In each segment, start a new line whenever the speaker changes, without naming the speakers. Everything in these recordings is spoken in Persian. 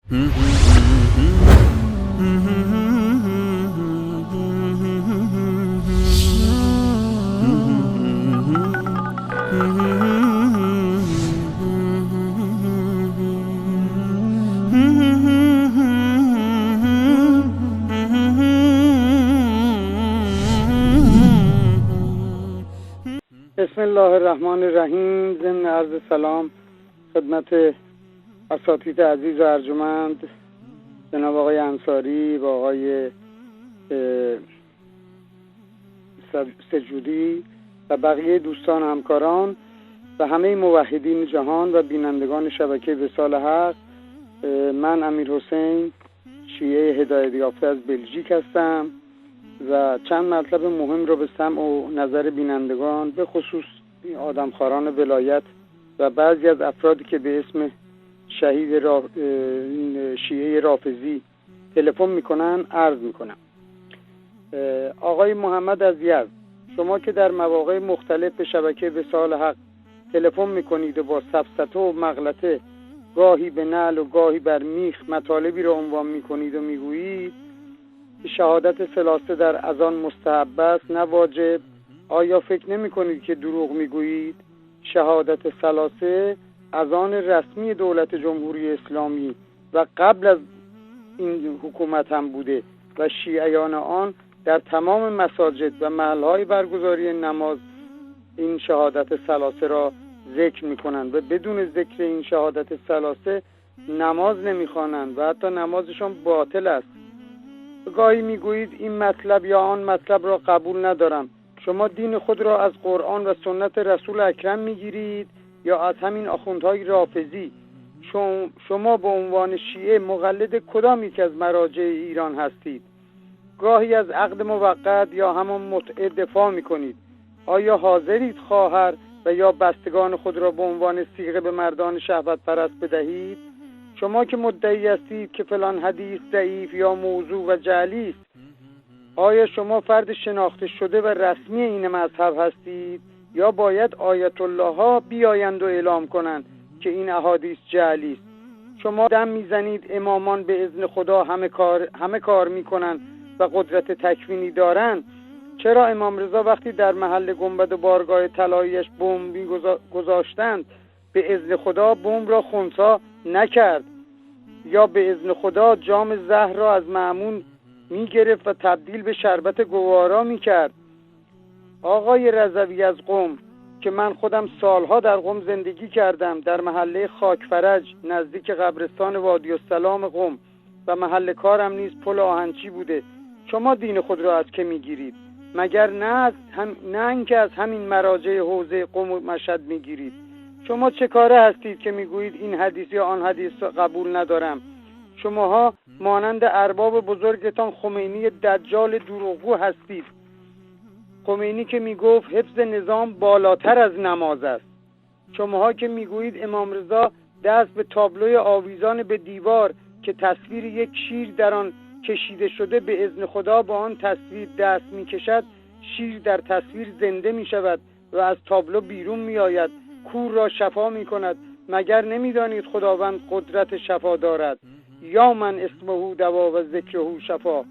بسم الله الرحمن الرحیم. ضمن عرض سلام خدمت اساتید عزیز و ارجمند جناب آقای انصاری و آقای سجودی و بقیه دوستان و همکاران و همه موحدین جهان و بینندگان شبکه وصال حق. من امیرحسین شیعه هدایت یافته از بلژیک هستم و چند مطلب مهم رو به سمع و نظر بینندگان به خصوص آدمخواران ولایت و بعضی از افرادی که به اسم شهید شیعه رافضی تلفن میکنن عرض میکنم. آقای محمد از یزد، شما که در مواقع مختلف به شبکه وصال حق تلفن میکنید و با سفسطه و مغلطه گاهی به نعل و گاهی بر میخ مطالبی را عنوان میکنید و میگویید شهادت ثلاثه در اذان مستحب است نه واجب. آیا فکر نمی کنید که دروغ میگویید؟ شهادت ثلاثه اذان رسمی دولت جمهوری اسلامی و قبل از این حکومت هم بوده و شیعیان آن در تمام مساجد و محلهای برگزاری نماز این شهادت ثلاثه را ذکر میکنند و بدون ذکر این شهادت ثلاثه نماز نمیخوانند و حتی نمازشان باطل است. گاهی میگویید این مطلب یا آن مطلب را قبول ندارم. شما دین خود را از قرآن و سنت رسول اکرم میگیرید یا از همین آخوندهای رافضی؟ شما به عنوان شیعه مقلد کدام یک از مراجع ایران هستید؟ گاهی از عقد موقت یا همان متعه دفاع میکنید. آیا حاضرید خواهر و یا بستگان خود را به عنوان صیغه به مردان شهوت پرست بدهید؟ شما که مدعی هستید که فلان حدیث ضعیف یا موضوع و جعلی است، آیا شما فرد شناخته شده و رسمی این مذهب هستید یا باید آیت الله ها بیایند و اعلام کنند که این احادیث جعلی است؟ شما دم میزنید امامان به اذن خدا همه کار میکنند و قدرت تکوینی دارند. چرا امام رضا وقتی در محل گنبد و بارگاه طلاییش بمب گذاشتند به اذن خدا بمب را خنثی نکرد؟ یا به اذن خدا جام زهر را از مأمون میگرفت و تبدیل به شربت گوارا میکرد؟ آقای رضوی از قم که من خودم سالها در قم زندگی کردم، در محله خاکفرج نزدیک قبرستان وادی السلام قم و محل کارم نیز پل آهنچی بوده، شما دین خود را از که میگیرید؟ مگر نه اینکه از همین مراجع حوزه قم و مشهد میگیرید؟ شما چه کاره هستید که میگویید این حدیث یا آن حدیث قبول ندارم؟ شماها مانند ارباب بزرگتان خمینی دجال دروغگو هستید. خمینی که میگفت حفظ نظام بالاتر از نماز است. شماها که میگویید امام رضا دست به تابلوی آویزان به دیوار که تصویر یک شیر در آن کشیده شده به اذن خدا با آن تصویر دست میکشد، شیر در تصویر زنده میشود و از تابلو بیرون میآید، کور را شفا میکند. مگر نمیدانید خداوند قدرت شفا دارد؟ یا من اسمه دوا و ذکره شفا.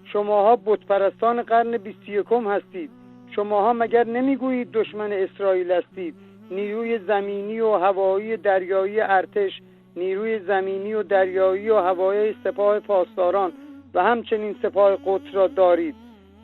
شماها بتپرستان قرن 21 هستید. شماها مگر نمیگویید دشمن اسرائیل هستید؟ نیروی زمینی و هوایی دریایی ارتش، نیروی زمینی و دریایی و هوایی سپاه پاسداران و همچنین سپاه قدس را دارید.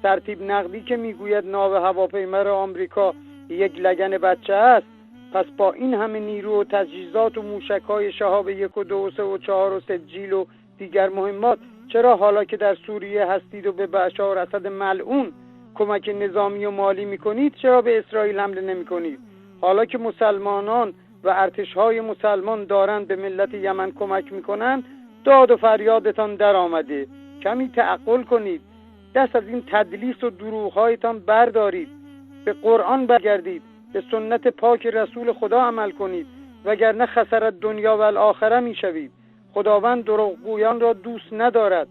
ترتیب نقدی که میگوید ناو هواپیما آمریکا یک لگن بچه است، پس با این همه نیرو و تجهیزات و موشک‌های شهاب 1 و 2 و 3 و 4 و سجیل و دیگر مهمات، چرا حالا که در سوریه هستید و به بشار اسد ملعون کمک نظامی و مالی میکنید، چرا به اسرائیل حمله نمیکنید؟ حالا که مسلمانان و ارتش‌های مسلمان دارند به ملت یمن کمک میکنند، داد و فریادتان در آمده. کمی تعقل کنید. دست از این تدلیس و دروغ‌هایتان بردارید. به قرآن برگردید. به سنت پاک رسول خدا عمل کنید، وگرنه خسارت دنیا و الاخره میشوید. خداوند دروغگویان را دوست ندارد.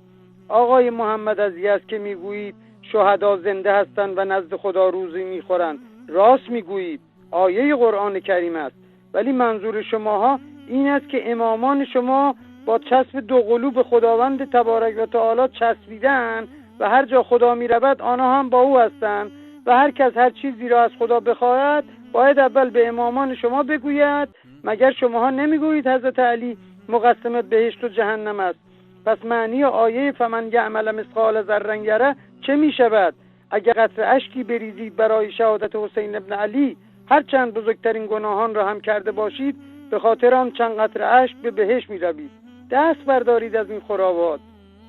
آقای محمد از یزد که میگویید شهدا زنده هستند و نزد خدا روزی میخورند، راست میگویید، آیه قرآن کریم است. ولی منظور شماها این است که امامان شما با چسب دو قلوب خداوند تبارک و تعالی چسبیدن و هر جا خدا می رود آنها هم با او هستند و هر کس هر چیزی را از خدا بخواهد باید اول به امامان شما بگوید، مگر شماها نمیگویید حضرت علی مقسم بهشت و جهنم است؟ پس معنی آیه فمن یعمل مثقال ذره یره چه می شود؟ اگر قطره اشکی بریزید برای شهادت حسین ابن علی، هر چند بزرگترین گناهان را هم کرده باشید، به خاطر آن چند قطره اشک به بهشت می روید. دست بردارید از این خرافات،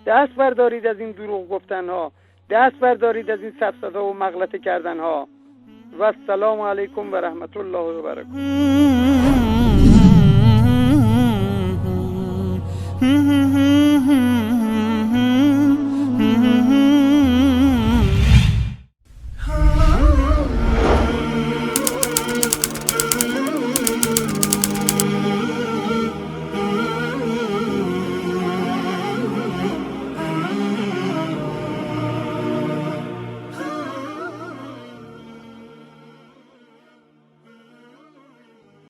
دست بردارید از این دروغ گفتنها، دست بردارید از این سفسطه و مغلطه کردنها. و السلام علیکم و رحمت الله و برکاته.